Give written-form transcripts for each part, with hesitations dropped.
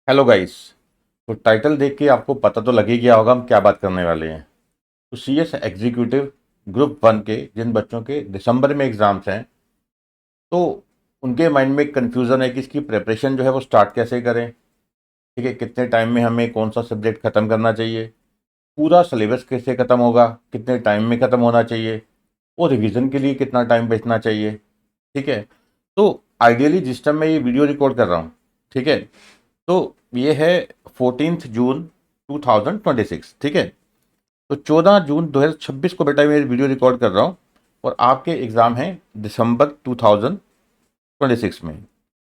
Hello guys. तो title देख के आपको पता तो लग ही गया होगा हम क्या बात करने वाले हैं। तो सीएस एग्जीक्यूटिव ग्रुप वन के जिन बच्चों के दिसंबर में एग्जाम्स हैं, तो उनके माइंड में एक कन्फ्यूज़न है कि इसकी प्रिपरेशन जो है वो स्टार्ट कैसे करें। ठीक है, कितने टाइम में हमें कौन सा सब्जेक्ट ख़त्म करना चाहिए, पूरा सिलेबस कैसे ख़त्म होगा, कितने टाइम में ख़त्म होना चाहिए और रिवीजन के लिए कितना टाइम बचना चाहिए। ठीक है, तो आइडियली जिस टाइम मैं ये वीडियो रिकॉर्ड कर रहा हूँ, ठीक है, तो ये है 14 जून 2026। ठीक है, तो 14 जून 2026 को बेटा मैं वीडियो रिकॉर्ड कर रहा हूँ और आपके एग्ज़ाम हैं दिसंबर 2026 में।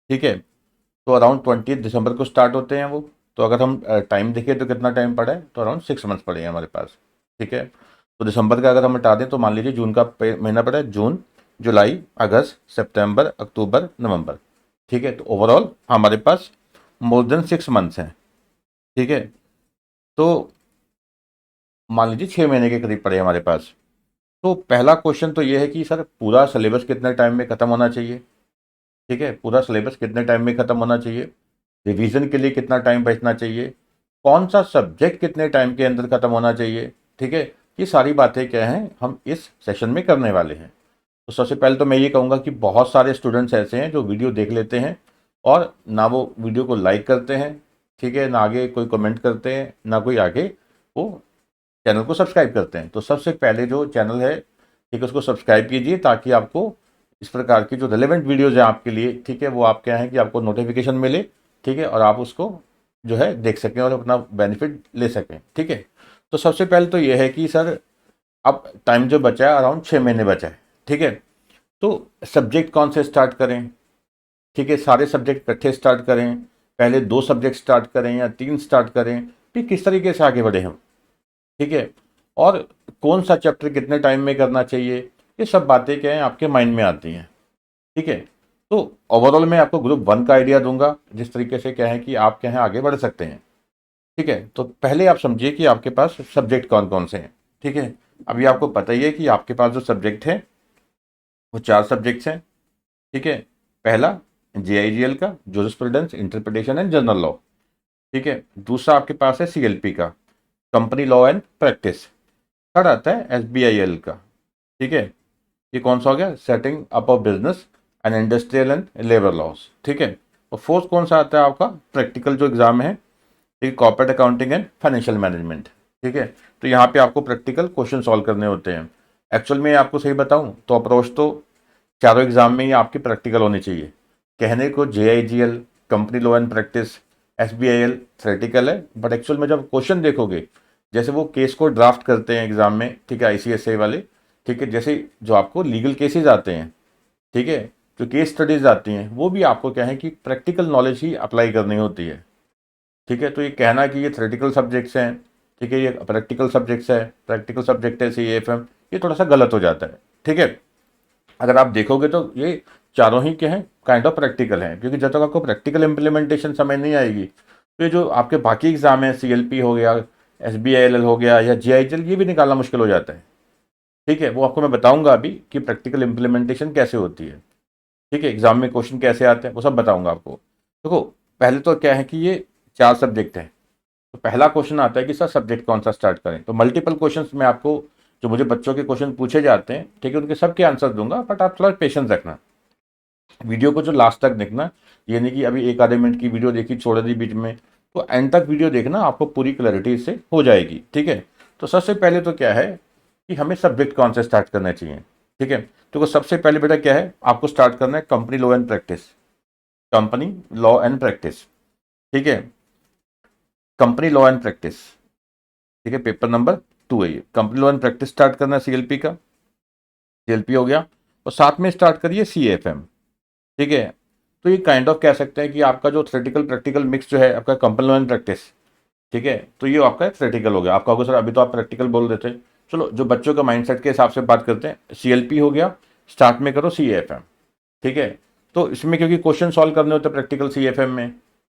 ठीक है, तो अराउंड 20 दिसंबर को स्टार्ट होते हैं वो। तो अगर हम टाइम देखें तो कितना टाइम पड़ा है, तो अराउंड 6 मंथ्स पड़े हैं हमारे पास। ठीक है, तो दिसंबर का अगर हम हटा दें तो मान लीजिए जून का महीना पड़ा है, जून जुलाई अगस्त सितंबर अक्टूबर नवंबर। ठीक है, तो ओवरऑल हमारे पास मोर देन 6 मंथ्स हैं। ठीक है, तो मान लीजिए 6 महीने के करीब पड़े हमारे पास। तो पहला क्वेश्चन तो ये है कि सर पूरा सिलेबस कितने टाइम में ख़त्म होना चाहिए। ठीक है, पूरा सिलेबस कितने टाइम में ख़त्म होना चाहिए, रिवीजन के लिए कितना टाइम बचना चाहिए, कौन सा सब्जेक्ट कितने टाइम के अंदर ख़त्म होना चाहिए। ठीक है, ये सारी बातें क्या हैं हम इस सेशन में करने वाले हैं। तो सबसे पहले तो मैं ये कहूँगा कि बहुत सारे स्टूडेंट्स ऐसे हैं जो वीडियो देख लेते हैं और ना वो वीडियो को लाइक करते हैं, ठीक है, ना आगे कोई कमेंट करते हैं, ना कोई आगे वो चैनल को सब्सक्राइब करते हैं। तो सबसे पहले जो चैनल है, ठीक है, उसको सब्सक्राइब कीजिए ताकि आपको इस प्रकार की जो रेलेवेंट वीडियोज़ हैं आपके लिए, ठीक है, वो आप क्या है कि आपको नोटिफिकेशन मिले। ठीक है, और आप उसको जो है देख सकें और अपना बेनिफिट ले सकें। ठीक है, तो सबसे पहले तो ये है कि सर अब टाइम जो बचा है अराउंड 6 महीने बचा है। ठीक है, तो सब्जेक्ट कौन से स्टार्ट करें। ठीक है, सारे सब्जेक्ट इकट्ठे स्टार्ट करें, पहले 2 सब्जेक्ट स्टार्ट करें या 3 स्टार्ट करें, फिर किस तरीके से आगे बढ़े हम। ठीक है, और कौन सा चैप्टर कितने टाइम में करना चाहिए, ये सब बातें क्या हैं आपके माइंड में आती हैं। ठीक है, तो ओवरऑल मैं आपको ग्रुप वन का आइडिया दूंगा जिस तरीके से क्या है कि आप क्या है आगे बढ़ सकते हैं। ठीक है, तो पहले आप समझिए कि आपके पास सब्जेक्ट कौन कौन से हैं। ठीक है, अभी आपको पता ही है कि आपके पास जो सब्जेक्ट है वो 4 सब्जेक्ट्स हैं। ठीक है, पहला JIGL का jurisprudence interpretation and general law. ठीक है, दूसरा आपके पास है CLP का company law and practice. Third आता है SBIL का। ठीक है, ये कौन सा हो गया, setting up of business and industrial and labour laws. ठीक है, और फोर्थ कौन सा आता है आपका प्रैक्टिकल जो एग्जाम है, ठीक है, corporate accounting and financial management. ठीक है, तो यहाँ पे आपको प्रैक्टिकल क्वेश्चन सॉल्व करने होते हैं। एक्चुअल में आपको सही बताऊँ तो अप्रोच तो चारों एग्जाम में ही आपकी प्रैक्टिकल होनी चाहिए। कहने को JIGL company law and practice SBIL theoretical है, बट एक्चुअल में जब क्वेश्चन देखोगे, जैसे वो केस को ड्राफ्ट करते हैं एग्जाम में, ठीक है, ICSA वाले, ठीक है, जैसे जो आपको लीगल केसेस आते हैं, ठीक है, जो केस स्टडीज आती हैं, वो भी आपको क्या है कि प्रैक्टिकल नॉलेज ही अप्लाई करनी होती है। ठीक है, तो ये कहना कि ये थ्योरेटिकल सब्जेक्ट्स हैं, ठीक है, ये प्रैक्टिकल सब्जेक्ट्स है, प्रैक्टिकल सब्जेक्ट है CAFM, ये थोड़ा सा गलत हो जाता है। ठीक है, अगर आप देखोगे तो ये चारों ही क्या हैं काइंड ऑफ प्रैक्टिकल हैं, क्योंकि जब तक आपको प्रैक्टिकल इम्प्लीमेंटेशन समझ नहीं आएगी तो ये जो आपके बाकी एग्जाम है CLP हो गया, SBIL हो गया या JIGL, ये भी निकालना मुश्किल हो जाता है। ठीक है, वो आपको मैं बताऊंगा अभी कि प्रैक्टिकल इम्प्लीमेंटेशन कैसे होती है। ठीक है, एग्जाम में क्वेश्चन कैसे आते हैं वो सब बताऊंगा आपको। देखो, पहले तो क्या है कि ये 4 सब्जेक्ट हैं, तो पहला क्वेश्चन आता है कि सर सब्जेक्ट कौन सा स्टार्ट करें। तो मल्टीपल क्वेश्चंस में आपको जो मुझे बच्चों के क्वेश्चन पूछे जाते हैं, ठीक है, उनके सबके आंसर दूंगा, बट आप थोड़ा पेशेंस रखना, वीडियो को जो लास्ट तक देखना। ये नहीं कि अभी एक आधे मिनट की वीडियो देखी छोड़ दी बीच में, तो एंड तक वीडियो देखना, आपको पूरी क्लैरिटी से हो जाएगी। ठीक है, तो सबसे पहले तो क्या है कि हमें सब्जेक्ट कौन से स्टार्ट करना चाहिए। ठीक है, तो सबसे पहले बेटा क्या है आपको स्टार्ट करना है company law and practice. Company law and practice, ठीक है, कंपनी लॉ एंड प्रैक्टिस। ठीक है, पेपर नंबर 2 है ये, company law and practice start करना है CLP का, CLP हो गया, और साथ में स्टार्ट करिए CAFM। ठीक है, तो ये काइंड ऑफ कह सकते हैं कि आपका जो थ्योरेटिकल प्रैक्टिकल मिक्स जो है आपका कंपनी लॉ एंड प्रैक्टिस। ठीक है, तो ये आपका थ्योरेटिकल हो गया। आप कहोगे सर अभी तो आप प्रैक्टिकल बोल रहे थे, चलो जो बच्चों का माइंडसेट के हिसाब से बात करते हैं, CLP हो गया, स्टार्ट में करो CAFM। ठीक है, तो इसमें क्योंकि क्वेश्चन सॉल्व करने होते हैं प्रैक्टिकल CAFM में,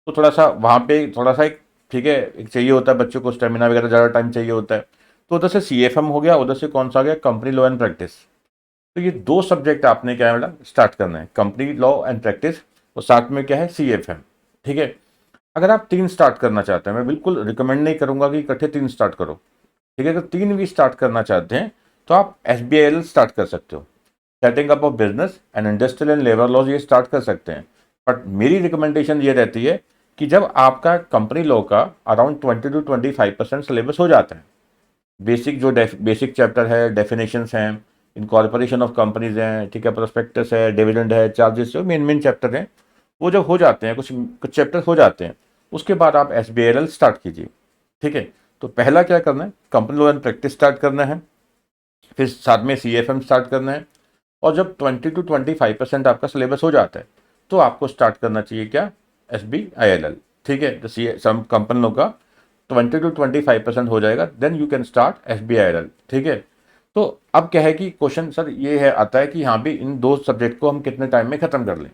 तो थोड़ा सा वहाँ पे थोड़ा सा एक, ठीक है, एक चाहिए होता है बच्चों को स्टेमिना वगैरह, ज़्यादा टाइम चाहिए होता है। तो उधर से CAFM हो गया, उधर से कौन सा आ गया कंपनी लॉ एंड प्रैक्टिस। तो ये 2 सब्जेक्ट आपने क्या है बेटा स्टार्ट करना है, कंपनी लॉ एंड प्रैक्टिस, और साथ में क्या है CAFM। ठीक है, अगर आप 3 स्टार्ट करना चाहते हैं, मैं बिल्कुल रिकमेंड नहीं करूंगा कि इकट्ठे 3 स्टार्ट करो, ठीक है। अगर 3 भी स्टार्ट करना चाहते हैं तो आप SBIL स्टार्ट कर सकते हो, setting up of business and industrial and labour laws, ये स्टार्ट कर सकते हैं। बट मेरी रिकमेंडेशन ये रहती है कि जब आपका कंपनी लॉ का अराउंड 20 to 25% सिलेबस हो जाता है, बेसिक जो बेसिक चैप्टर है, डेफिनेशंस हैं, इनकॉर्पोरेशन ऑफ कंपनीज हैं, ठीक है, प्रोस्पेक्टस है, डिविडेंड है, चार्जेस, जो मेन मेन चैप्टर हैं वो जब हो जाते हैं, कुछ चैप्टर हो जाते हैं, उसके बाद आप SBIL स्टार्ट कीजिए, ठीक है। तो पहला क्या करना है, company law and practice start करना है, फिर साथ में CFM स्टार्ट करना है, और जब 20 to 25% आपका सिलेबस हो जाता है तो आपको स्टार्ट करना चाहिए क्या, SBIL, ठीक है। तो सम कंपनियों का 20 to 25% हो जाएगा, then you can start SBIL, ठीक है। तो अब क्या है कि क्वेश्चन सर ये है आता है कि यहाँ भी इन 2 सब्जेक्ट को हम कितने टाइम में ख़त्म कर लें।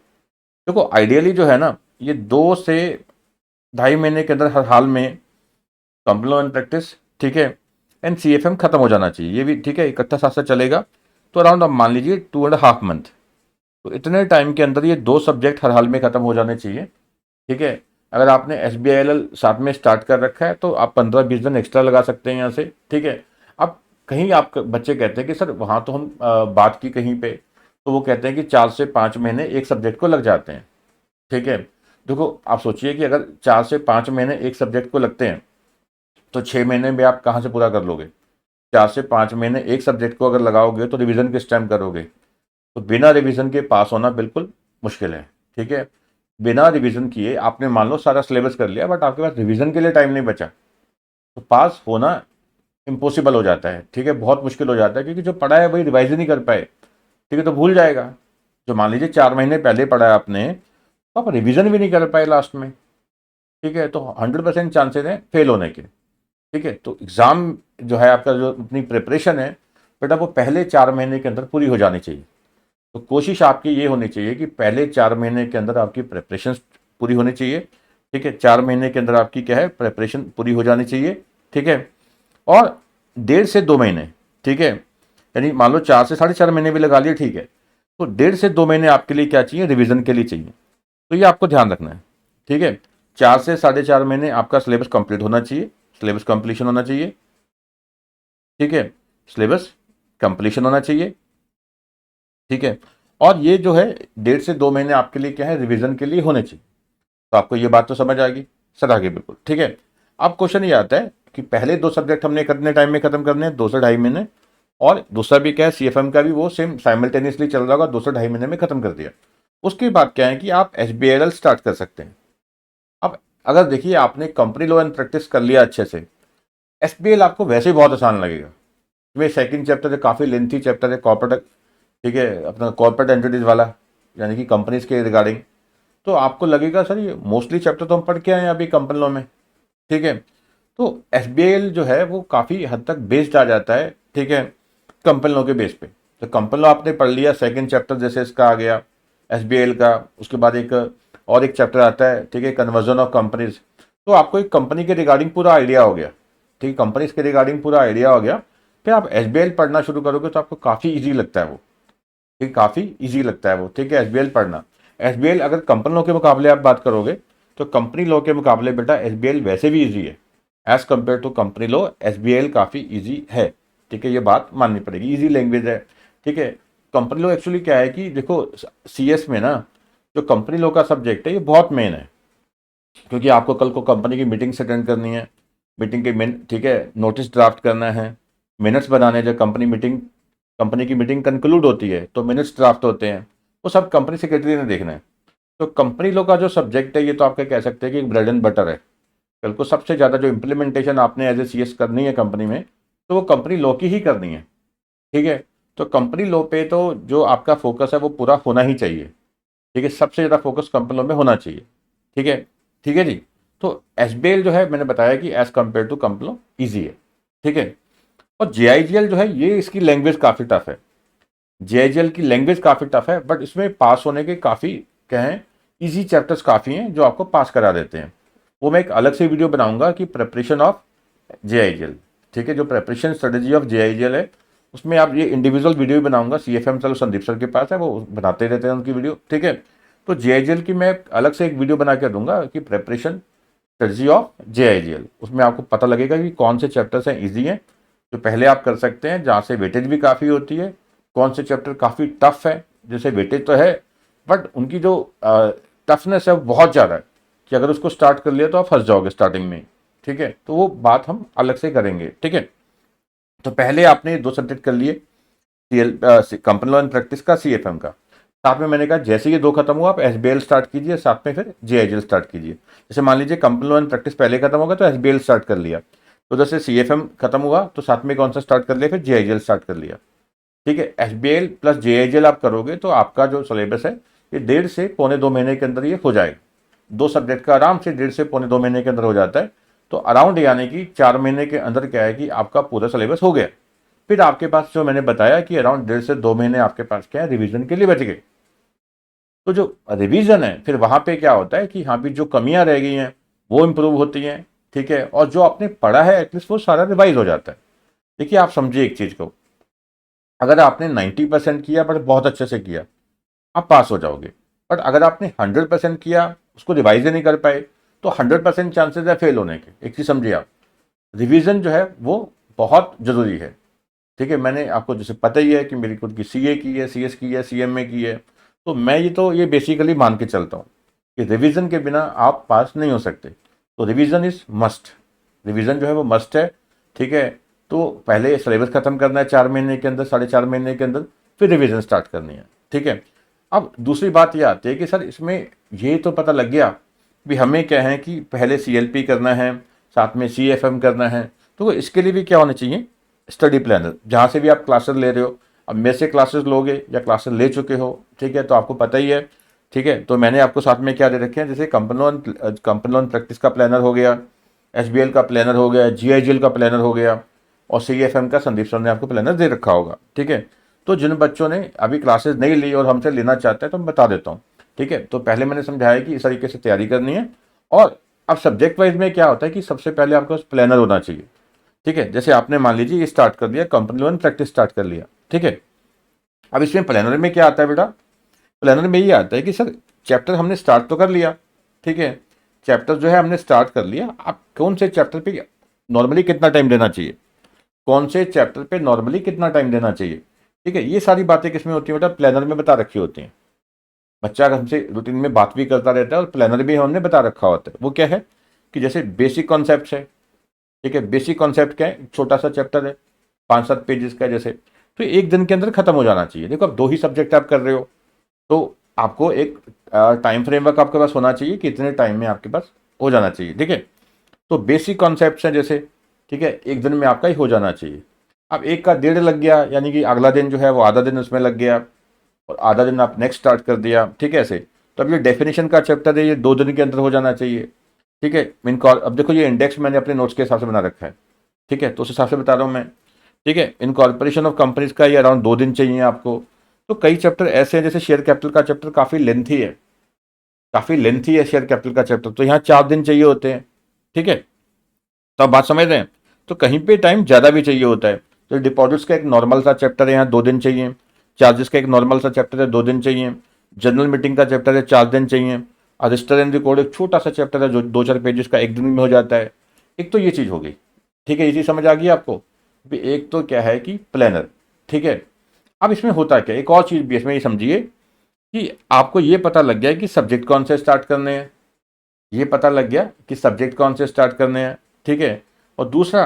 देखो आइडियली जो है ना, ये 2 से 2.5 महीने के अंदर हर हाल में कंपनी लॉ एंड प्रैक्टिस, ठीक है, एंड CFM खत्म हो जाना चाहिए, ये भी ठीक है, इकट्ठा साथ साथ चलेगा। तो अराउंड आप मान लीजिए 2.5 मंथ, तो इतने टाइम के अंदर ये 2 सब्जेक्ट हर हाल में ख़त्म हो जाने चाहिए, ठीक है। अगर आपने SBIL साथ में स्टार्ट कर रखा है तो आप 15-20 दिन एक्स्ट्रा लगा सकते हैं यहाँ से, ठीक है। अब कहीं आप बच्चे कहते हैं कि सर वहाँ तो हम बात की कहीं पे, तो वो कहते हैं कि 4 से 5 महीने एक सब्जेक्ट को लग जाते हैं, ठीक है। देखो आप सोचिए कि अगर 4 से 5 महीने एक सब्जेक्ट को लगते हैं तो 6 महीने में आप कहाँ से पूरा कर लोगे। 4 से 5 महीने एक सब्जेक्ट को अगर लगाओगे तो रिवीजन किस टाइम करोगे, तो बिना रिवीजन के पास होना बिल्कुल मुश्किल है, ठीक है। बिना रिवीजन किए आपने मान लो सारा सिलेबस कर लिया, बट आपके पास रिवीजन के लिए टाइम नहीं बचा, तो पास होना इम्पॉसिबल हो जाता है, ठीक है, बहुत मुश्किल हो जाता है, क्योंकि जो पढ़ा है वही रिवाइज ही नहीं कर पाए, ठीक है, तो भूल जाएगा। जो मान लीजिए 4 महीने पहले पढ़ा है आपने, तो आप रिवीजन भी नहीं कर पाए लास्ट में, ठीक है, तो 100% चांसेस हैं फेल होने के, ठीक है। तो एग्ज़ाम जो है आपका, जो अपनी प्रिपरेशन है बेटा, वो पहले 4 महीने के अंदर पूरी हो जानी चाहिए। तो कोशिश आपकी ये होनी चाहिए कि पहले 4 महीने के अंदर आपकी प्रिपरेशन पूरी होनी चाहिए, ठीक है। 4 महीने के अंदर आपकी क्या है, प्रिपरेशन पूरी हो जानी चाहिए, ठीक है। और 1.5 से 2 महीने, ठीक है, यानी मान लो 4 से 4.5 महीने भी लगा लिए, ठीक है, तो 1.5 से 2 महीने आपके लिए क्या चाहिए, रिवीजन के लिए चाहिए। तो ये आपको ध्यान रखना है, ठीक है। 4 से 4.5 महीने आपका सिलेबस कंप्लीट होना चाहिए, सिलेबस कंप्लीशन होना चाहिए, ठीक है, सिलेबस कंप्लीशन होना चाहिए, ठीक है। और ये जो है 1.5 से 2 महीने आपके लिए क्या है, रिवीजन के लिए होने चाहिए। तो आपको ये बात तो समझ आ गई सर, आगे बिल्कुल ठीक है। अब क्वेश्चन ये आता है कि पहले 2 सब्जेक्ट हमने कितने टाइम में खत्म करने हैं, 2 से 2.5 महीने, और दूसरा भी क्या है, CFM का भी वो सेम साइमल्टेनियसली चल रहा होगा, 2 से 2.5 महीने में खत्म कर दिया। उसके बाद क्या है कि आप SBIL स्टार्ट कर सकते हैं। अब अगर देखिए आपने कंपनी लॉ एंड प्रैक्टिस कर लिया अच्छे से, SBIL आपको वैसे ही बहुत आसान लगेगा। इसमें सेकंड चैप्टर है, काफ़ी लेंथी चैप्टर है, कॉर्पोरेट, ठीक है, अपना कॉर्पोरेट एंटिटीज वाला, यानी कि कंपनीज के रिगार्डिंग। तो आपको लगेगा सर ये मोस्टली चैप्टर तो हम पढ़ के आए हैं अभी कंपनी लॉ में, ठीक है। तो SBIL जो है वो काफ़ी हद तक बेस्ड आ जाता है, ठीक है, कंपनी लॉ के बेस पे। तो कंपनी लॉ आपने पढ़ लिया, सेकंड चैप्टर जैसे इसका आ गया SBIL का, उसके बाद एक चैप्टर आता है, ठीक है, कन्वर्जन ऑफ कंपनीज। तो आपको एक कंपनी के रिगार्डिंग पूरा आइडिया हो गया, ठीक है, कंपनीज के रिगार्डिंग पूरा आइडिया हो गया। फिर आप SBIL पढ़ना शुरू करोगे तो आपको काफ़ी ईजी लगता है वो, ठीक, काफ़ी ईजी लगता है वो, ठीक है, SBIL पढ़ना। SBIL अगर कंपनी लॉ के मुकाबले आप बात करोगे तो कंपनी लॉ के मुकाबले बेटा SBIL वैसे भी ईजी है, as compare to company law SBIL काफ़ी ईजी है, ठीक है, ये बात माननी पड़ेगी, ईजी लैंग्वेज है, ठीक है। कंपनी लॉ एक्चुअली क्या है कि देखो CS में ना, जो कंपनी लॉ का सब्जेक्ट है ये बहुत मेन है, क्योंकि आपको कल को कंपनी की मीटिंग्स अटेंड करनी है, मीटिंग के ठीक है, नोटिस ड्राफ्ट करना है, मिनट्स बनाने, जब कंपनी की मीटिंग कंक्लूड होती है तो मिनट्स ड्राफ्ट होते हैं, वो सब कंपनी सेक्रेटरी ने देखना है। तो कंपनी लॉ का जो सब्जेक्ट है ये तो आपका कह सकते हैं कि ब्रेड एंड बटर है। कल को सबसे ज़्यादा जो इम्प्लीमेंटेशन आपने एज ए CS करनी है कंपनी में, तो वो कंपनी लॉ की ही करनी है, ठीक है। तो कंपनी लॉ पे तो जो आपका फोकस है वो पूरा होना ही चाहिए, ठीक है, सबसे ज़्यादा फोकस कंपनी लॉ में होना चाहिए, ठीक है, ठीक है जी। तो SBIL जो है मैंने बताया कि as compare to company law easy है, ठीक है। और JIGL जो है ये इसकी लैंग्वेज काफ़ी टफ है, JIGL की लैंग्वेज काफ़ी टफ है, बट इसमें पास होने के काफ़ी क्या हैं, ईजी चैप्टर्स काफ़ी हैं जो आपको पास करा देते हैं। वो मैं एक अलग से वीडियो बनाऊंगा कि प्रिपरेशन ऑफ JIGL, ठीक है, जो प्रिपरेशन स्ट्रेटेजी ऑफ JIGL है, उसमें आप ये इंडिविजुअल वीडियो भी बनाऊंगा। CFM चलो संदीप सर के पास है, वो बनाते रहते हैं उनकी वीडियो, ठीक है। तो JIGL की मैं अलग से एक वीडियो बना के दूंगा कि प्रिपरेशन स्ट्रेटजी ऑफ JIGL। उसमें आपको पता लगेगा कि कौन से चैप्टर्स हैं ईजी हैं जो पहले आप कर सकते हैं, जहाँ से वेटेज भी काफ़ी होती है, कौन से चैप्टर काफ़ी टफ है जैसे वेटेज तो है बट उनकी जो टफनेस है वो बहुत ज़्यादा है कि अगर उसको स्टार्ट कर लिया तो आप फंस जाओगे स्टार्टिंग में। ठीक है, तो वो बात हम अलग से करेंगे। ठीक है, तो पहले आपने 2 सब्जेक्ट कर लिए, कंपनी लॉ एंड प्रैक्टिस का, CFM का। साथ में मैंने कहा जैसे ये 2 खत्म हुआ आप SBL स्टार्ट कीजिए, साथ में फिर JIGL स्टार्ट कीजिए। जैसे मान लीजिए कंपनी लॉ एंड प्रैक्टिस पहले खत्म होगा तो SBL स्टार्ट कर लिया, तो जैसे CFM खत्म हुआ तो साथ में कौन सा स्टार्ट कर लिया, फिर JIGL स्टार्ट कर लिया। ठीक है, SBL प्लस JIGL आप करोगे तो आपका जो सिलेबस है ये 1.5 से पौने 2 महीने के अंदर ये हो जाएगा। 2 सब्जेक्ट का आराम से 1.5 से पौने 2 महीने के अंदर हो जाता है। तो अराउंड यानी कि 4 महीने के अंदर क्या है कि आपका पूरा सिलेबस हो गया। फिर आपके पास जो मैंने बताया कि अराउंड 1.5 से 2 महीने आपके पास क्या है, रिवीजन के लिए बच गए। तो जो रिवीजन है फिर वहां पे क्या होता है कि हाँ भी जो कमियां रह गई हैं वो इंप्रूव होती हैं। ठीक है, और जो आपने पढ़ा है एटलीस्ट वो सारा रिवाइज हो जाता है। देखिए आप समझिए एक चीज को, अगर आपने 90% किया बट बहुत अच्छे से किया, आप पास हो जाओगे। बट अगर आपने 100% किया, उसको रिवाइज ही नहीं कर पाए, तो 100% चांसेस है फेल होने के। एक चीज समझिए आप, रिवीजन जो है वो बहुत जरूरी है। ठीक है, मैंने आपको जैसे पता ही है कि मेरी खुद की CA की है, CS की है, CMA की है, तो मैं ये बेसिकली मान के चलता हूँ कि रिवीजन के बिना आप पास नहीं हो सकते। तो रिवीजन इज मस्ट, रिवीजन जो है वो मस्ट है। ठीक है, तो पहले सिलेबस खत्म करना है 4 महीने के अंदर, 4.5 महीने के अंदर, फिर रिवीजन स्टार्ट करनी है। ठीक है, अब दूसरी बात ये आती है कि सर इसमें ये तो पता लग गया भी हमें क्या है कि पहले CLP करना है, साथ में CFM करना है, तो इसके लिए भी क्या होना चाहिए, स्टडी प्लानर। जहाँ से भी आप क्लासेस ले रहे हो, अब मेरे से क्लासेस लोगे या क्लासेस ले चुके हो, ठीक है, तो आपको पता ही है। ठीक है, तो मैंने आपको साथ में क्या दे रखे हैं, जैसे कंपनी लॉन प्रैक्टिस का प्लानर हो गया, SBL का प्लानर हो गया, GIGL का प्लानर हो गया, और CFM का संदीप सर ने आपको प्लानर दे रखा होगा। ठीक है, तो जिन बच्चों ने अभी क्लासेस नहीं ली और हमसे लेना चाहते हैं तो मैं बता देता हूँ। ठीक है, तो पहले मैंने समझाया कि इस तरीके से तैयारी करनी है। और अब सब्जेक्ट वाइज में क्या होता है कि सबसे पहले आपके पास प्लानर होना चाहिए। ठीक है, जैसे आपने मान लीजिए ये स्टार्ट कर दिया, कंपनी लोन प्रैक्टिस स्टार्ट कर लिया। ठीक है, अब इसमें प्लानर में क्या आता है बेटा, प्लानर में ये आता है कि सर चैप्टर हमने स्टार्ट तो कर लिया। ठीक है, चैप्टर जो है हमने स्टार्ट कर लिया, अब कौन से चैप्टर पे नॉर्मली कितना टाइम देना चाहिए, कौन से चैप्टर पे नॉर्मली कितना टाइम देना चाहिए। ठीक है, ये सारी बातें किसमें होती है बेटा, प्लानर में बता रखी होती हैं। बच्चा हमसे रूटीन में बात भी करता रहता है और प्लानर भी हमने बता रखा होता है। वो क्या है कि जैसे बेसिक कॉन्सेप्ट है। ठीक है, बेसिक कॉन्सेप्ट क्या है, छोटा सा चैप्टर है, 5-7 पेजेस का जैसे, तो 1 दिन के अंदर खत्म हो जाना चाहिए। देखो अब 2 ही सब्जेक्ट आप कर रहे हो, तो आपको एक टाइम फ्रेमवर्क आपके पास होना चाहिए कि इतने टाइम में आपके पास हो जाना चाहिए। ठीक है, तो बेसिक कॉन्सेप्ट हैं जैसे, ठीक है, 1 दिन में आपका ही हो जाना चाहिए। अब एक का 1.5 लग गया, यानी कि अगला दिन जो है वो आधा दिन उसमें लग गया, और आधा दिन आप नेक्स्ट स्टार्ट कर दिया। ठीक है, ऐसे तो अब ये डेफिनेशन का चैप्टर है, ये 2 दिन के अंदर हो जाना चाहिए। ठीक है, अब देखो ये इंडेक्स मैंने अपने नोट्स के हिसाब से बना रखा है। ठीक है, तो उस हिसाब से बता रहा हूँ मैं। ठीक है, इनकॉर्पोरेशन ऑफ कंपनीज का ये अराउंड 2 दिन चाहिए आपको। तो कई चैप्टर ऐसे हैं, जैसे शेयर कैपिटल का चैप्टर काफ़ी लेंथी है, काफ़ी लेंथी है शेयर कैपिटल का चैप्टर, तो यहाँ 4 दिन चाहिए होते हैं। ठीक है, तो आप बात समझ रहे हैं, तो कहीं पे टाइम ज़्यादा भी चाहिए होता है। तो डिपॉजिट्स का एक नॉर्मल सा चैप्टर है, यहाँ 2 दिन चाहिए। चार्जेस का एक नॉर्मल सा चैप्टर है, 2 दिन चाहिए। जनरल मीटिंग का चैप्टर है, 4 दिन चाहिए। रजिस्टर एंड रिकॉर्ड एक छोटा सा चैप्टर है जो 2-4 पेजेस का, 1 दिन में हो जाता है। एक तो ये चीज़ हो गई। ठीक है, ये चीज़ समझ आ गई आपको। अभी एक तो क्या है कि प्लानर। ठीक है, अब इसमें होता क्या, एक और चीज़ भी इसमें ये समझिए कि आपको ये पता लग गया कि सब्जेक्ट कौन से स्टार्ट करने हैं, ये पता लग गया कि सब्जेक्ट कौन से स्टार्ट करने हैं। ठीक है, और दूसरा,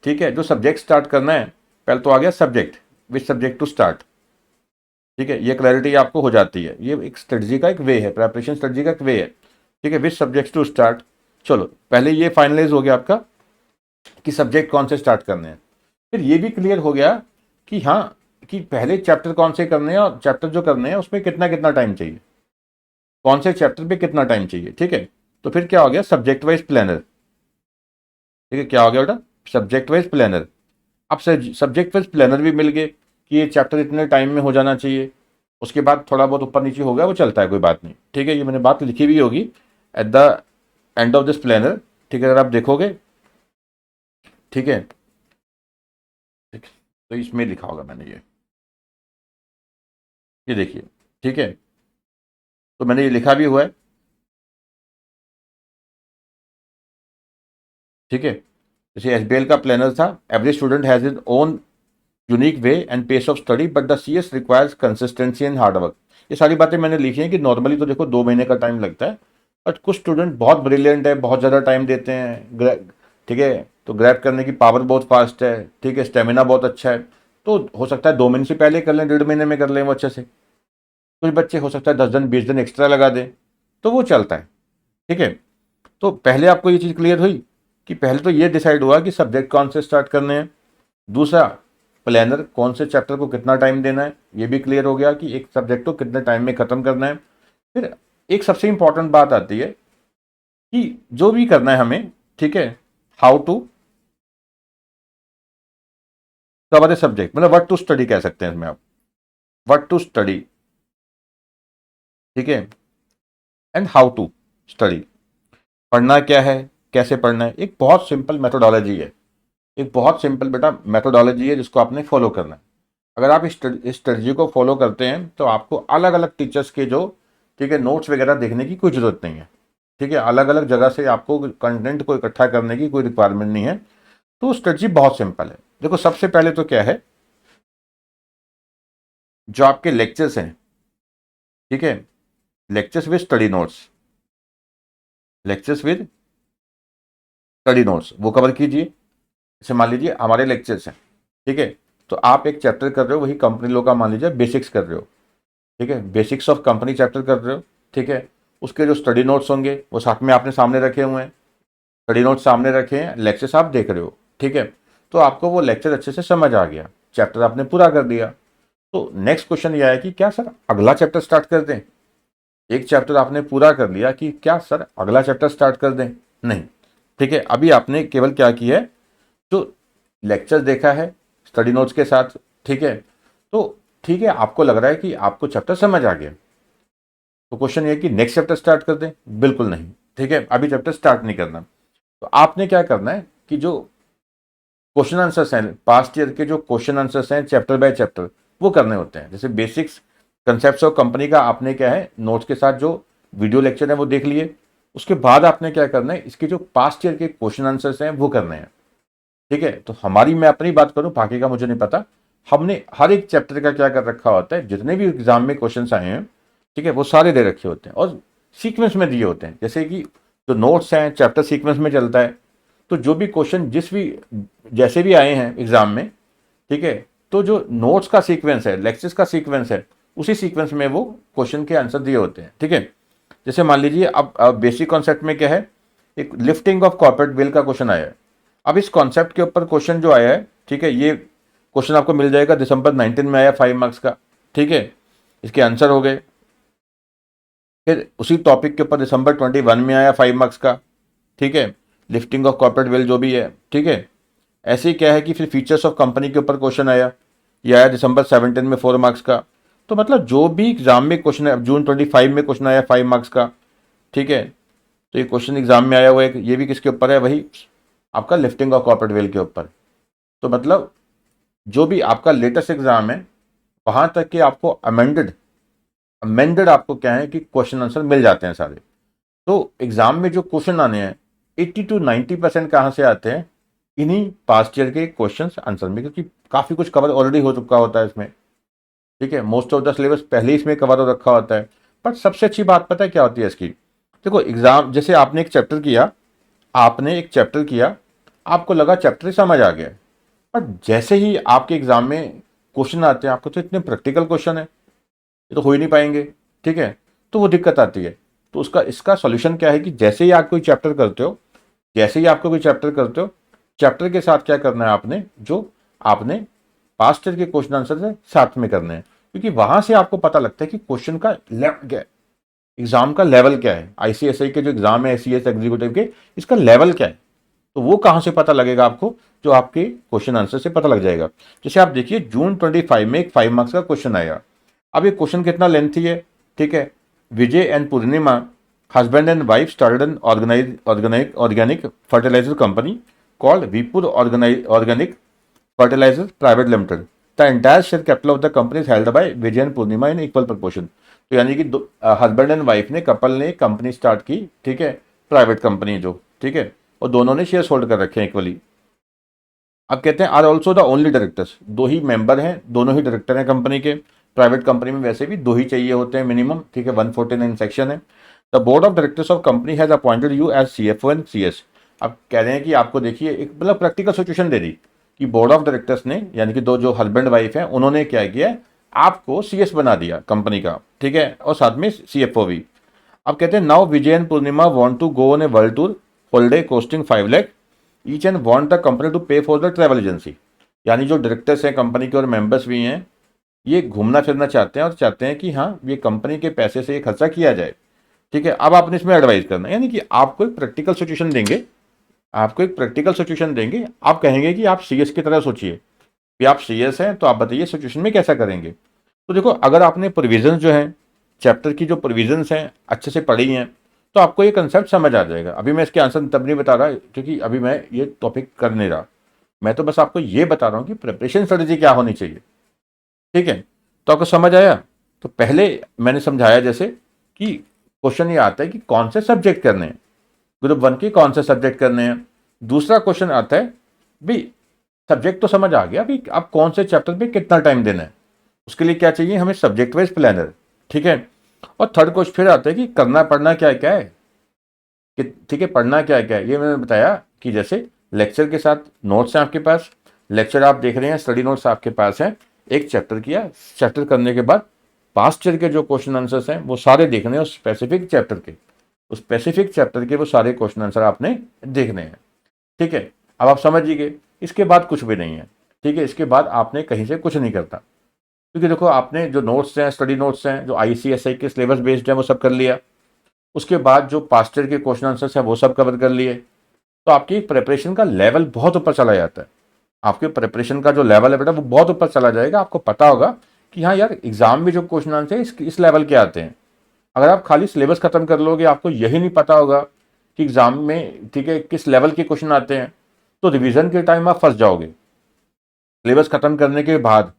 ठीक है, जो सब्जेक्ट स्टार्ट करना है, पहले तो आ गया subject, which subject to start. ठीक है, ये क्लैरिटी आपको हो जाती है, ये एक स्ट्रेटजी का एक वे है, प्रेपरेशन स्ट्रेटजी का एक वे है। ठीक है, विच सब्जेक्ट टू स्टार्ट। चलो पहले ये फाइनलाइज हो गया आपका कि सब्जेक्ट कौन से स्टार्ट करने हैं। फिर ये भी क्लियर हो गया कि हाँ, कि पहले चैप्टर कौन से करने हैं और चैप्टर जो करने हैं उसमें कितना कितना टाइम चाहिए, कौन से चैप्टर पे कितना टाइम चाहिए। ठीक है, तो फिर क्या हो गया, सब्जेक्ट वाइज प्लानर। ठीक है, क्या हो गया बेटा, सब्जेक्ट वाइज प्लानर। अब सब्जेक्ट वाइज प्लानर भी मिल गए कि ये चैप्टर इतने टाइम में हो जाना चाहिए। उसके बाद थोड़ा बहुत ऊपर नीचे हो गया, वो चलता है, कोई बात नहीं। ठीक है, ये मैंने बात लिखी हुई होगी at the end of this planner. ठीक है, अगर आप देखोगे, ठीक है, ठीक, तो इसमें लिखा होगा मैंने ये देखिए। ठीक है, तो मैंने ये लिखा भी हुआ है। ठीक है। जैसे एसबीएल का प्लानर था, every student has his own unique way and pace of study but the CS requires consistency and hard work. ये सारी बातें मैंने लिखी हैं कि नॉर्मली तो देखो 2 महीने का टाइम लगता है, बट कुछ स्टूडेंट बहुत ब्रिलियंट है, बहुत ज़्यादा टाइम देते हैं, ठीक है, तो ग्रैब करने की पावर बहुत फास्ट है, ठीक है, स्टेमिना बहुत अच्छा है, तो हो सकता है 2 महीने से पहले कर लें, 1.5 महीने में कर लें वो अच्छे से। कुछ बच्चे हो सकता है 10 दिन 20 दिन एक्स्ट्रा लगा दें, तो वो चलता है। ठीक है, तो पहले आपको ये चीज़ क्लियर हुई कि पहले तो ये डिसाइड हुआ कि सब्जेक्ट कौन से स्टार्ट करने हैं, दूसरा प्लानर कौन से चैप्टर को कितना टाइम देना है, ये भी क्लियर हो गया कि एक सब्जेक्ट को कितने टाइम में ख़त्म करना है। फिर एक सबसे इंपॉर्टेंट बात आती है कि जो भी करना है हमें, ठीक है, how to cover a subject, मतलब व्हाट टू स्टडी कह सकते हैं इसमें आप, व्हाट टू स्टडी, ठीक है, एंड हाउ टू स्टडी। पढ़ना क्या है, कैसे पढ़ना है, एक बहुत सिंपल मेथोडोलॉजी है, एक बहुत सिंपल बेटा मेथोडोलॉजी है जिसको आपने फॉलो करना है। अगर आप इस स्ट्रेटजी को फॉलो करते हैं तो आपको अलग अलग टीचर्स के जो, ठीक है, नोट्स वगैरह देखने की कोई ज़रूरत नहीं है। ठीक है, अलग अलग जगह से आपको कंटेंट को इकट्ठा करने की कोई रिक्वायरमेंट नहीं है। तो स्ट्रेटजी बहुत सिंपल है। देखो सबसे पहले तो क्या है, जो आपके लेक्चर्स हैं, ठीक है, lectures with study notes, lectures with study notes वो कवर कीजिए। जैसे मान लीजिए हमारे लेक्चर्स हैं, ठीक है, तो आप एक चैप्टर कर रहे हो, वही कंपनी लॉ का मान लीजिए बेसिक्स कर रहे हो, ठीक है, बेसिक्स ऑफ कंपनी चैप्टर कर रहे हो, ठीक है, उसके जो स्टडी नोट्स होंगे वो साथ में आपने सामने रखे हुए हैं, स्टडी नोट्स सामने रखे हैं, लेक्चर्स आप देख रहे हो, ठीक है, तो आपको वो लेक्चर अच्छे से समझ आ गया, चैप्टर आपने पूरा कर दिया। तो नेक्स्ट क्वेश्चन ये है कि क्या सर अगला चैप्टर स्टार्ट कर दें। एक चैप्टर आपने पूरा कर लिया कि क्या सर अगला चैप्टर स्टार्ट कर दें, नहीं, ठीक है, अभी आपने केवल क्या किया है, जो लेक्चर देखा है स्टडी नोट्स के साथ, ठीक है, तो ठीक है, आपको लग रहा है कि आपको चैप्टर समझ आ गया, तो क्वेश्चन ये है कि नेक्स्ट चैप्टर स्टार्ट कर दें, बिल्कुल नहीं, ठीक है, अभी चैप्टर स्टार्ट नहीं करना। तो आपने क्या करना है कि जो क्वेश्चन आंसर्स हैं, पास्ट ईयर के जो क्वेश्चन आंसर्स हैं चैप्टर बाय चैप्टर, वो करने होते हैं। जैसे बेसिक्स कंसेप्ट्स ऑफ कंपनी का आपने क्या है नोट्स के साथ जो वीडियो लेक्चर है वो देख लिए, उसके बाद आपने क्या करना है, इसके जो पास्ट ईयर के क्वेश्चन आंसर्स हैं वो करने हैं। ठीक है, तो हमारी, मैं अपनी बात करूं, बाकी का मुझे नहीं पता, हमने हर एक चैप्टर का क्या कर रखा होता है, जितने भी एग्जाम में क्वेश्चन आए हैं, ठीक है, वो सारे दे रखे होते हैं और सीक्वेंस में दिए होते हैं। जैसे कि जो नोट्स हैं चैप्टर सीक्वेंस में चलता है, तो जो भी क्वेश्चन जिस भी जैसे भी आए हैं एग्जाम में, ठीक है, तो जो नोट्स का सीक्वेंस है, लेक्चर्स का सीक्वेंस है, उसी सीक्वेंस में वो क्वेश्चन के आंसर दिए होते हैं। ठीक है, जैसे मान लीजिए अब बेसिक कॉन्सेप्ट में क्या है, एक लिफ्टिंग ऑफ कॉर्पोरेट बिल का क्वेश्चन आया है। अब इस कॉन्सेप्ट के ऊपर क्वेश्चन जो आया है, ठीक है, ये क्वेश्चन आपको मिल जाएगा दिसंबर 19 में आया 5 मार्क्स का, ठीक है, इसके आंसर हो गए। फिर उसी टॉपिक के ऊपर दिसंबर 21 में आया 5 मार्क्स का, ठीक है, लिफ्टिंग ऑफ कॉर्पोरेट बिल जो भी है, ठीक है। ऐसे ही क्या है कि फिर फीचर्स ऑफ कंपनी के ऊपर क्वेश्चन आया, ये आया दिसंबर 17 में 4 मार्क्स का। तो मतलब जो भी एग्जाम में क्वेश्चन है, जून 25 में क्वेश्चन आया 5 मार्क्स का, ठीक है, तो ये क्वेश्चन एग्जाम में आया हुआ है, ये भी किसके ऊपर है, वही आपका लिफ्टिंग ऑफ कॉर्पोरेट बिल के ऊपर। तो मतलब जो भी आपका लेटेस्ट एग्जाम है, वहां तक कि आपको अमेंडेड अमेंडेड आपको क्या है कि क्वेश्चन आंसर मिल जाते हैं सारे। तो एग्जाम में जो क्वेश्चन आने हैं 80 to 90% कहाँ से आते हैं, इन्हीं पास्ट ईयर के क्वेश्चन आंसर में, क्योंकि काफ़ी कुछ कवर ऑलरेडी हो चुका होता है इसमें। ठीक है, मोस्ट ऑफ द सिलेबस पहले ही इसमें कवर हो रखा होता है। बट सबसे अच्छी बात पता है क्या होती है इसकी, देखो एग्जाम, जैसे आपने एक चैप्टर किया, आपको लगा चैप्टर समझ आ गया, बट जैसे ही आपके एग्जाम में क्वेश्चन आते हैं, आपको तो इतने प्रैक्टिकल क्वेश्चन है, ये तो हो ही नहीं पाएंगे। ठीक है, तो वो दिक्कत आती है। तो उसका इसका सॉल्यूशन क्या है कि जैसे ही आप कोई चैप्टर करते हो, चैप्टर के साथ क्या करना है आपने, जो आपने पास्ट ईयर के क्वेश्चन आंसर से साथ में करने हैं, क्योंकि वहां से आपको पता लगता है कि क्वेश्चन का लेवल क्या है, एग्जाम का लेवल क्या है, आईसीएसआई के जो एग्जाम है सीएस एग्जीक्यूटिव के, इसका लेवल क्या है। तो वो कहाँ से पता लगेगा आपको, जो आपके क्वेश्चन आंसर से पता लग जाएगा। जैसे आप देखिए जून 25 में एक 5 मार्क्स का क्वेश्चन आया। अब ये क्वेश्चन कितना लेंथी है, ठीक है, Vijay and Purnima husband and wife started an organic fertiliser company called Vipur organic fertiliser private limited. The entire share capital of the company is held by Vijay and Purnima in equal proportion. तो यानी कि हस्बैंड एंड वाइफ ने, couple ने company start की, ठीक है, private company जो, ठीक है, और दोनों ने शेयर्स होल्ड कर रखे हैं इक्वली। अब कहते हैं are also the only directors, 2 ही मेंबर हैं, दोनों ही डायरेक्टर हैं कंपनी के। प्राइवेट कंपनी में वैसे भी 2 ही चाहिए होते हैं मिनिमम, ठीक है, 149 सेक्शन है। The board of directors of company has appointed you as CFO and CS। अब कह रहे हैं कि आपको देखिए एक मतलब प्रैक्टिकल सिचुएशन दे दी कि बोर्ड ऑफ डायरेक्टर्स ने, यानी कि 2 जो हस्बैंड वाइफ हैं, उन्होंने क्या किया, आपको CS बना दिया कंपनी का, ठीक है, और साथ में CFO भी। अब कहते हैं now Vijay and Purnima want to go on a world tour holiday costing 5 lakh each and want the company to pay for the travel agency. यानी जो डायरेक्टर्स हैं कंपनी के और मेंबर्स भी हैं, ये घूमना फिरना चाहते हैं और चाहते हैं कि हाँ ये कंपनी के पैसे से ये खर्चा किया जाए, ठीक है। अब आपने इसमें एडवाइस करना है, यानी कि आपको एक प्रैक्टिकल सिचुएशन देंगे, आपको एक प्रैक्टिकल सिचुएशन देंगे, आप कहेंगे कि आप CS की तरह सोचिए कि आप CS हैं, तो आप बताइए सिचुएशन में कैसा करेंगे। तो देखो, अगर आपने प्रोविजन जो है चैप्टर की, जो प्रोविजंस हैं अच्छे से पढ़ी हैं, तो आपको ये कंसेप्ट समझ आ जाएगा। अभी मैं इसके आंसर तब नहीं बता रहा क्योंकि अभी मैं ये टॉपिक कर नहीं रहा, मैं तो बस आपको ये बता रहा हूँ कि प्रिपरेशन स्ट्रेटेजी क्या होनी चाहिए, ठीक है। तो आपको समझ आया। तो पहले मैंने समझाया जैसे कि क्वेश्चन ये आता है कि कौन से सब्जेक्ट करने हैं, ग्रुप 1 के कौन से सब्जेक्ट करने हैं। दूसरा क्वेश्चन आता है भी सब्जेक्ट तो समझ आ गया, अभी आप कौन से चैप्टर पे कितना टाइम देना है, उसके लिए क्या चाहिए हमें, सब्जेक्ट वाइज प्लानर, ठीक है। और थर्ड क्वेश्चन फिर आता है कि करना पढ़ना क्या क्या है, कि ठीक है पढ़ना क्या क्या है। ये मैंने बताया कि जैसे लेक्चर के साथ नोट्स हैं आपके पास, लेक्चर आप देख रहे हैं, स्टडी नोट्स आपके पास हैं, एक चैप्टर किया, चैप्टर करने के बाद पास्ट ईयर के जो क्वेश्चन आंसर्स हैं वो सारे देखने हैं उस स्पेसिफिक चैप्टर के, उस स्पेसिफिक चैप्टर के वो सारे क्वेश्चन आंसर आपने देखने हैं, ठीक है। अब आप समझ गए, इसके बाद कुछ भी नहीं है, ठीक है। इसके बाद आपने कहीं से कुछ नहीं करता, क्योंकि देखो आपने जो नोट्स हैं, स्टडी नोट्स हैं, जो ICSI के सिलेबस बेस्ड हैं वो सब कर लिया, उसके बाद जो पास्ट ईयर के क्वेश्चन आंसर्स हैं वो सब कवर कर लिए, तो आपकी प्रिपरेशन का लेवल बहुत ऊपर चला जाता है। आपके प्रिपरेशन का जो लेवल है बेटा वो बहुत ऊपर चला जाएगा। आपको पता होगा कि हाँ यार एग्जाम में जो क्वेश्चन आंसर है इस लेवल के आते हैं। अगर आप खाली सिलेबस खत्म कर लोगे, आपको यही नहीं पता होगा कि एग्जाम में, ठीक है, किस लेवल के क्वेश्चन आते हैं, तो रिवीजन के टाइम आप फंस जाओगे। सिलेबस खत्म करने के बाद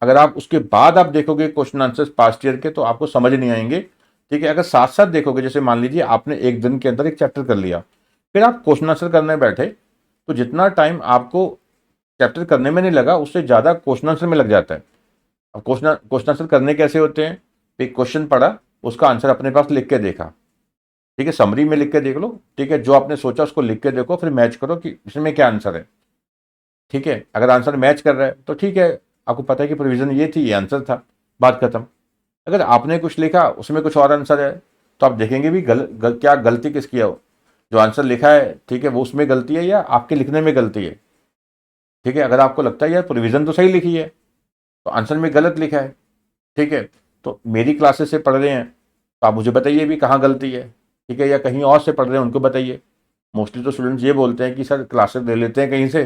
अगर आप उसके बाद आप देखोगे क्वेश्चन आंसर्स पास्ट ईयर के, तो आपको समझ नहीं आएंगे, ठीक है। अगर साथ साथ देखोगे, जैसे मान लीजिए आपने एक दिन के अंदर एक चैप्टर कर लिया, फिर आप क्वेश्चन आंसर करने बैठे, तो जितना टाइम आपको चैप्टर करने में नहीं लगा उससे ज़्यादा क्वेश्चन आंसर में लग जाता है। अब क्वेश्चन आंसर करने कैसे होते हैं, एक क्वेश्चन पढ़ा, उसका आंसर अपने पास लिख के देखा, ठीक है, समरी में लिख के देख लो, ठीक है, जो आपने सोचा उसको लिख के देखो, फिर मैच करो कि इसमें क्या आंसर है, ठीक है। अगर आंसर मैच कर रहा है तो ठीक है, आपको पता है कि प्रोविजन ये थी, ये आंसर था, बात खत्म। अगर आपने कुछ लिखा उसमें कुछ और आंसर है, तो आप देखेंगे भी क्या गलती किसकी है, जो आंसर लिखा है, ठीक है, वो उसमें गलती है या आपके लिखने में गलती है, ठीक है। अगर आपको लगता है यार प्रोविजन तो सही लिखी है, तो आंसर में गलत लिखा है, ठीक है, तो मेरी क्लासेस से पढ़ रहे हैं तो आप मुझे बताइए भी कहाँ गलती है, ठीक है, या कहीं और से पढ़ रहे हैं उनको बताइए। मोस्टली तो स्टूडेंट्स ये बोलते हैं कि सर क्लासेस ले लेते हैं कहीं से,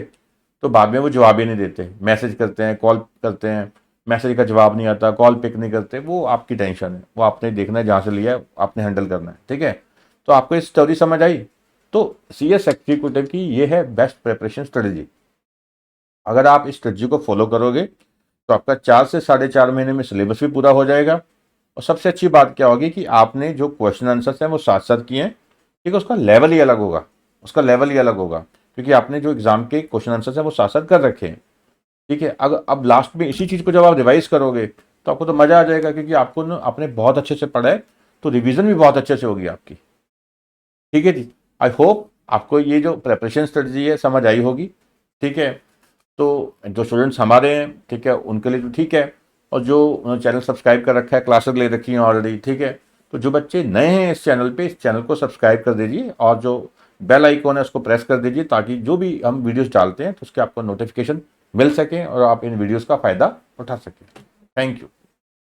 तो बाद में वो जवाब ही नहीं देते, मैसेज करते हैं, कॉल करते हैं, मैसेज का जवाब नहीं आता, कॉल पिक नहीं करते, वो आपकी टेंशन है, वो आपने देखना है, जहाँ से लिया है आपने हैंडल करना है, ठीक है। तो आपको ये स्टोरी समझ आई। तो CS एग्जीक्यूटिव की ये है बेस्ट प्रिपरेशन स्ट्रेटजी। अगर आप इस स्ट्रेटजी को फॉलो करोगे तो आपका 4 से 4.5 महीने में सिलेबस भी पूरा हो जाएगा। और सबसे अच्छी बात क्या होगी कि आपने जो क्वेश्चन आंसर्स हैं वो साथ साथ किए हैं, ठीक है, उसका लेवल ही अलग होगा, उसका लेवल ही अलग होगा, क्योंकि आपने जो एग्जाम के क्वेश्चन आंसर्स हैं वो साथ साथ कर रखे हैं, ठीक है। अगर अब लास्ट में इसी चीज़ को जब आप रिवाइज करोगे तो आपको तो मज़ा आ जाएगा, क्योंकि आपको ना आपने बहुत अच्छे से पढ़ा है, तो रिवीजन भी बहुत अच्छे से होगी आपकी, ठीक है जी। आई होप आपको ये जो प्रिपरेशन स्ट्रेटजी है समझ आई होगी, ठीक है। तो जो स्टूडेंट्स हमारे हैं, ठीक है, उनके लिए तो ठीक है, और जो चैनल सब्सक्राइब कर रखा है, क्लासेस ले रखी हैं ऑलरेडी, ठीक है। तो जो बच्चे नए हैं इस चैनल पे, इस चैनल को सब्सक्राइब कर दीजिए और जो बेल आइकॉन है उसको प्रेस कर दीजिए, ताकि जो भी हम वीडियोस डालते हैं तो उसके आपको नोटिफिकेशन मिल सके और आप इन वीडियोस का फ़ायदा उठा सकें। Thank you.